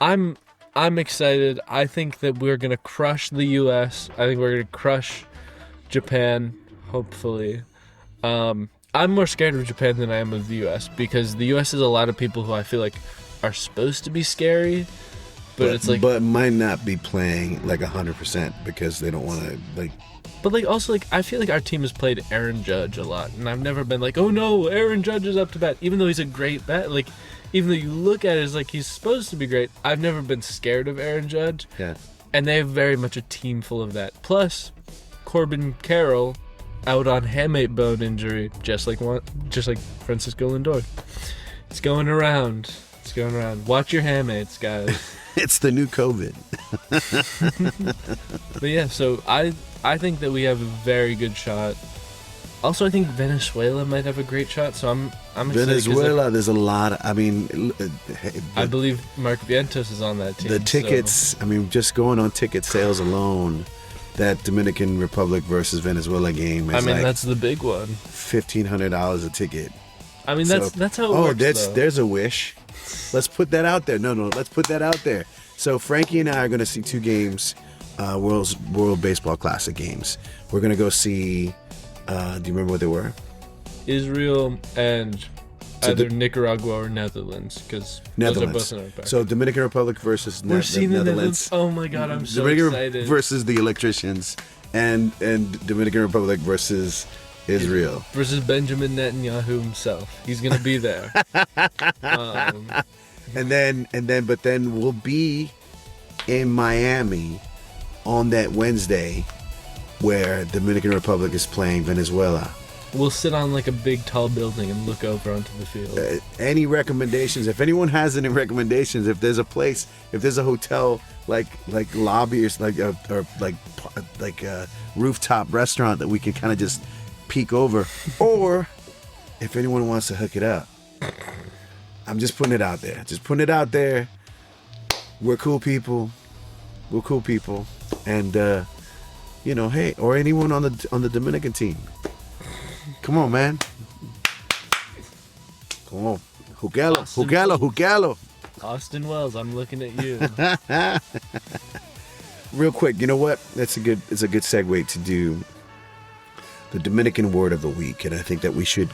I'm excited. I think that we're gonna crush the U.S. I think we're gonna crush Japan. Hopefully, I'm more scared of Japan than I am of the U.S. because the U.S. is a lot of people who I feel like are supposed to be scary, but it's like, but might not be playing like 100% because they don't want to like. But like also like I feel like our team has played Aaron Judge a lot, and I've never been like, oh no, Aaron Judge is up to bat, even though he's a great bat. Like, even though you look at it as like he's supposed to be great, I've never been scared of Aaron Judge. Yeah. And they have very much a team full of that. Plus, Corbin Carroll out on hamate bone injury, just like Francisco Lindor. It's going around. Watch your hamates, guys. It's the new COVID. But yeah, so I think that we have a very good shot. Also, I think Venezuela might have a great shot, so I'm excited. Venezuela, there's a lot. I mean, I believe Mark Vientos is on that team. The tickets, I mean, just going on ticket sales alone, that Dominican Republic versus Venezuela game is that's the big one. $1,500 a ticket. I mean, that's how it works, there's a wish. Let's put that out there. No, let's put that out there. So Frankie and I are going to see 2 games, World Baseball Classic games. We're going to go see, do you remember what they were? Israel and either Nicaragua or Netherlands, because those are both in our pack. So Dominican Republic versus We're seeing the Netherlands. Oh my God, I'm so excited. Versus the Electricians, and Dominican Republic versus Israel. Versus Benjamin Netanyahu himself. He's going to be there. But then we'll be in Miami on that Wednesday where Dominican Republic is playing Venezuela. We'll sit on like a big tall building and look over onto the field. Any recommendations? If anyone has any recommendations, if there's a place, if there's a hotel like lobby or like a rooftop restaurant that we can kind of just peek over, or if anyone wants to hook it up, I'm just putting it out there. We're cool people, and hey, or anyone on the Dominican team. Come on, man. Come on. Jugalo. Austin Wells, I'm looking at you. Real quick, you know what? It's a good segue to do the Dominican word of the week, and I think that we should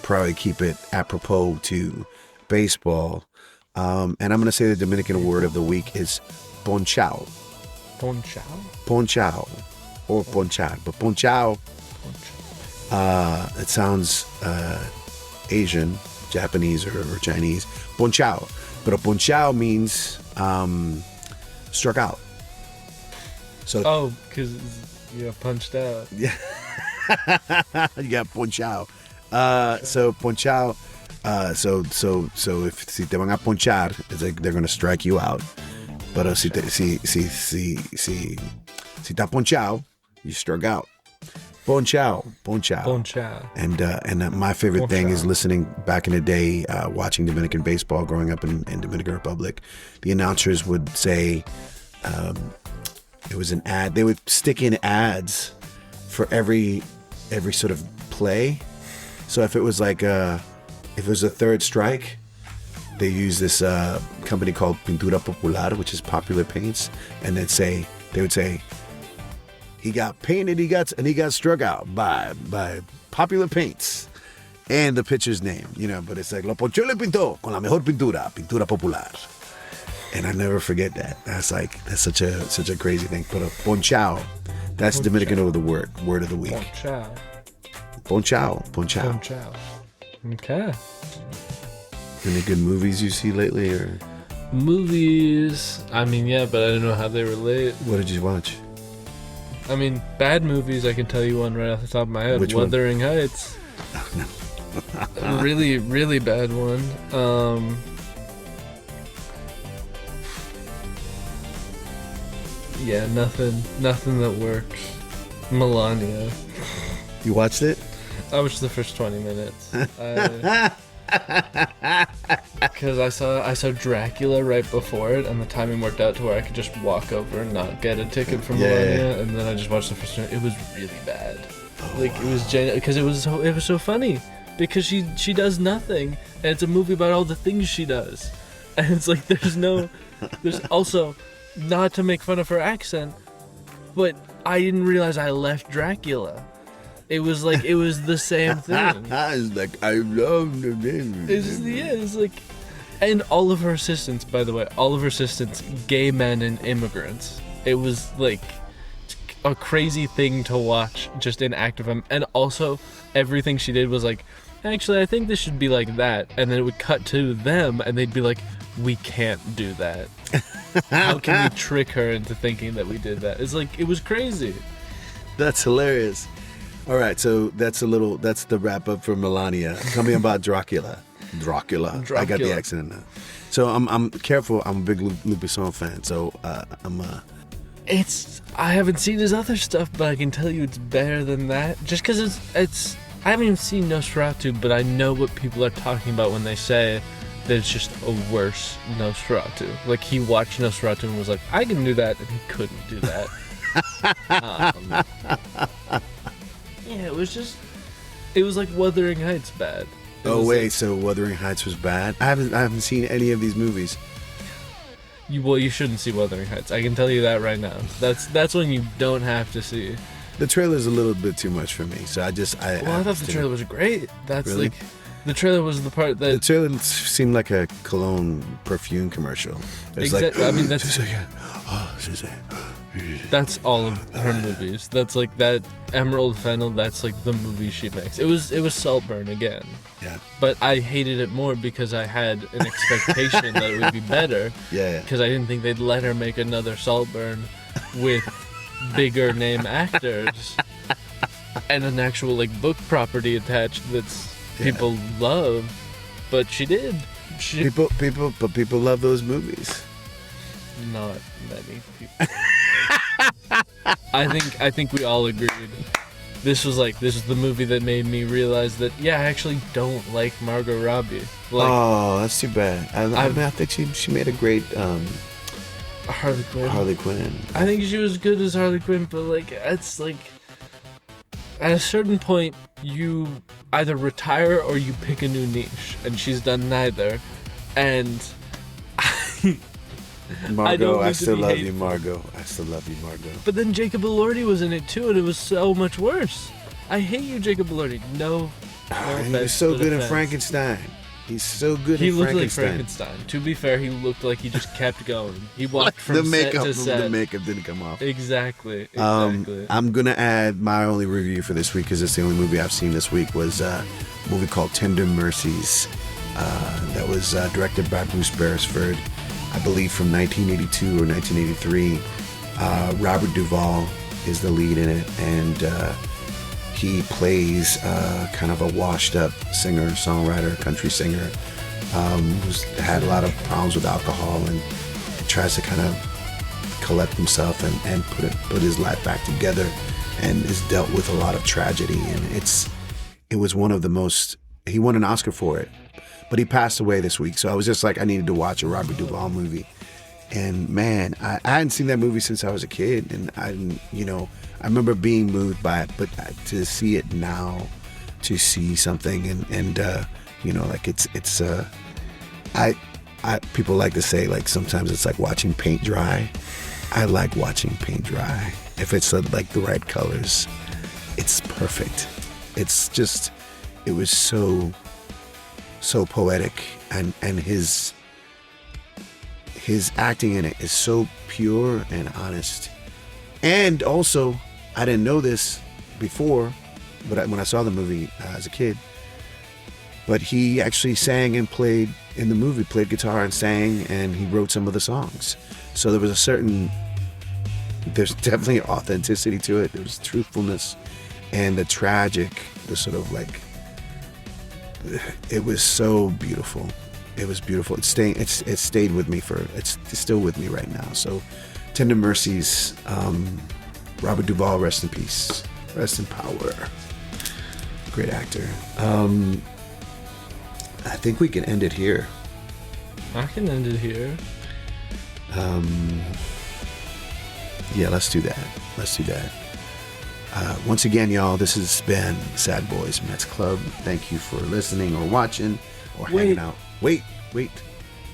probably keep it apropos to baseball. And I'm going to say the Dominican word of the week is ponchao. Ponchao. Or ponchar. But ponchao. It sounds Asian, Japanese, or Chinese. Ponchao. But ponchao means struck out. So because you got punched out. Yeah. You got ponchao. So ponchao. So if si te van a ponchar, it's like they're gonna strike you out. But si está ponchao, you struck out. Ponchao. And my favorite thing is listening back in the day, watching Dominican baseball growing up in Dominican Republic. The announcers would say, it was an ad. They would stick in ads for every sort of play. So if it was like if it was a third strike, they use this company called Pintura Popular, which is Popular Paints, and they would say he got painted, he got struck out by Popular Paints, and the pitcher's name, but it's like Lo ponchó y le pintó con la mejor Pintura Popular. And I never forget that. That's such a crazy thing. But ponchao, that's Dominican of the word of the week. Ponchao. Okay. Any good movies you see lately, or? Movies, I mean, yeah, but I don't know how they relate. What did you watch? I mean, bad movies, I can tell you one right off the top of my head. Which Wuthering one? Heights. A really, really bad one. Yeah, nothing that works. Melania. You watched it? I watched the first 20 minutes. Because I saw Dracula right before it, and the timing worked out to where I could just walk over and not get a ticket from Melania, and then I just watched the first one. It was really bad. It was because it was so funny because she does nothing, and it's a movie about all the things she does, and it's like there's also, not to make fun of her accent, but I didn't realize I left Dracula. It was like it was the same thing. It's like I love the name. It's like, and all of her assistants, by the way, gay men and immigrants. It was like a crazy thing to watch, just in act of them. And also, everything she did was like, actually, I think this should be like that. And then it would cut to them, and they'd be like, we can't do that. How can we trick her into thinking that we did that? It's like, it was crazy. That's hilarious. All right, so that's the wrap up for Melania. Tell me about Dracula. Dracula. I got the accent now. So I'm careful. I'm a big Luc Besson fan. So I haven't seen his other stuff, but I can tell you it's better than that. Just because it's I haven't even seen Nosferatu, but I know what people are talking about when they say that it's just a worse Nosferatu. Like, he watched Nosferatu and was like, I can do that, and he couldn't do that. Yeah, it was like Wuthering Heights bad. So Wuthering Heights was bad? I haven't seen any of these movies. You shouldn't see Wuthering Heights. I can tell you that right now. That's one you don't have to see. The trailer's a little bit too much for me, so I thought the trailer was great. That's really? like, the trailer was the part that... The trailer seemed like a cologne perfume commercial. Exactly. Like, I mean, that's all of her movies. That's like that Emerald Fennel. That's like the movie she makes. It was Saltburn again. Yeah. But I hated it more because I had an expectation that it would be better. Yeah. Because I didn't think they'd let her make another Saltburn with bigger name actors and an actual like book property attached that's people love. But she did. People love those movies. Not many people. I think we all agreed. This was the movie that made me realize that I actually don't like Margot Robbie. Like, oh, that's too bad. I think she made a great Harley Quinn. Harley Quinn. I think she was good as Harley Quinn, but like it's like at a certain point you either retire or you pick a new niche, and she's done neither. And Margot, I still love you, Margot. I still love you, Margot. But then Jacob Elordi was in it too, and it was so much worse. I hate you, Jacob Elordi. No he's so good in Frankenstein. He's so good in Frankenstein. He looked like Frankenstein. To be fair, he looked like he just kept going. He walked from set to set. The makeup didn't come off. Exactly. I'm going to add my only review for this week, because it's the only movie I've seen this week, was a movie called Tender Mercies. That was directed by Bruce Beresford, I believe from 1982 or 1983. Robert Duvall is the lead in it, and he plays kind of a washed-up singer, songwriter, country singer, who's had a lot of problems with alcohol and tries to kind of collect himself and put his life back together, and is dealt with a lot of tragedy. And it was one of the most. He won an Oscar for it, but he passed away this week. So I was just like, I needed to watch a Robert Duvall movie. And man, I hadn't seen that movie since I was a kid, and I didn't, I remember being moved by it, but to see it now, to see something and like it's people like to say, like, sometimes it's like watching paint dry. I like watching paint dry. If it's like the right colors, it's perfect. It's just, it was so poetic, and his acting in it is so pure and honest. And also, I didn't know this before, but when I saw the movie as a kid, but he actually sang and played in the movie, played guitar and sang, and he wrote some of the songs. So there was there's definitely authenticity to it. There was truthfulness, and the sort of like, it was so beautiful. It was beautiful. It stayed with me it's still with me right now. So Tender Mercies, Robert Duvall, rest in peace. Rest in power. Great actor. I think we can end it here. I can end it here. Yeah, let's do that. Once again, y'all, this has been Sad Boys Mets Club. Thank you for listening or watching or hanging out. Wait.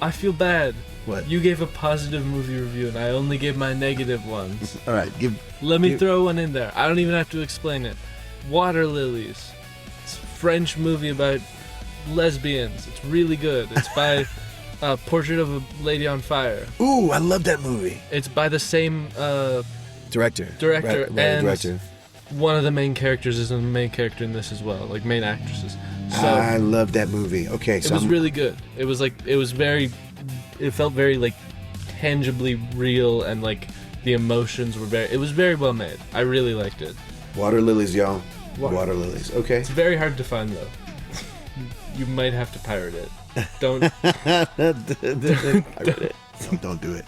I feel bad. What? You gave a positive movie review, and I only gave my negative ones. All right, Let me throw one in there. I don't even have to explain it. Water Lilies. It's a French movie about lesbians. It's really good. It's by Portrait of a Lady on Fire. Ooh, I love that movie. It's by the same director. Director. One of the main characters is the main character in this as well, like main actresses. So I love that movie. Okay, so it was really good. It felt very like tangibly real, and like the emotions were it was very well made. I really liked it. Water Lilies, y'all. Water Lilies. Okay. It's very hard to find though. You might have to pirate it. Don't pirate it. No, don't do it.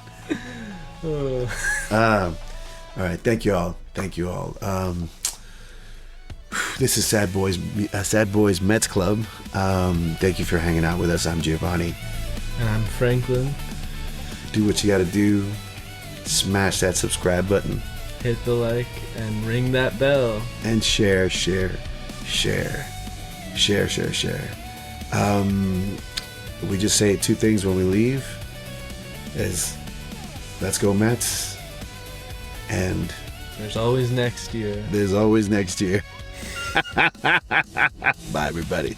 All right, thank you all. This is Sad Boys Mets Club. Thank you for hanging out with us. I'm Giovanni. And I'm Franklin. Do what you got to do. Smash that subscribe button. Hit the like and ring that bell. And share. We just say two things when we leave. Is let's go Mets. And there's always next year. There's always next year. Bye, everybody.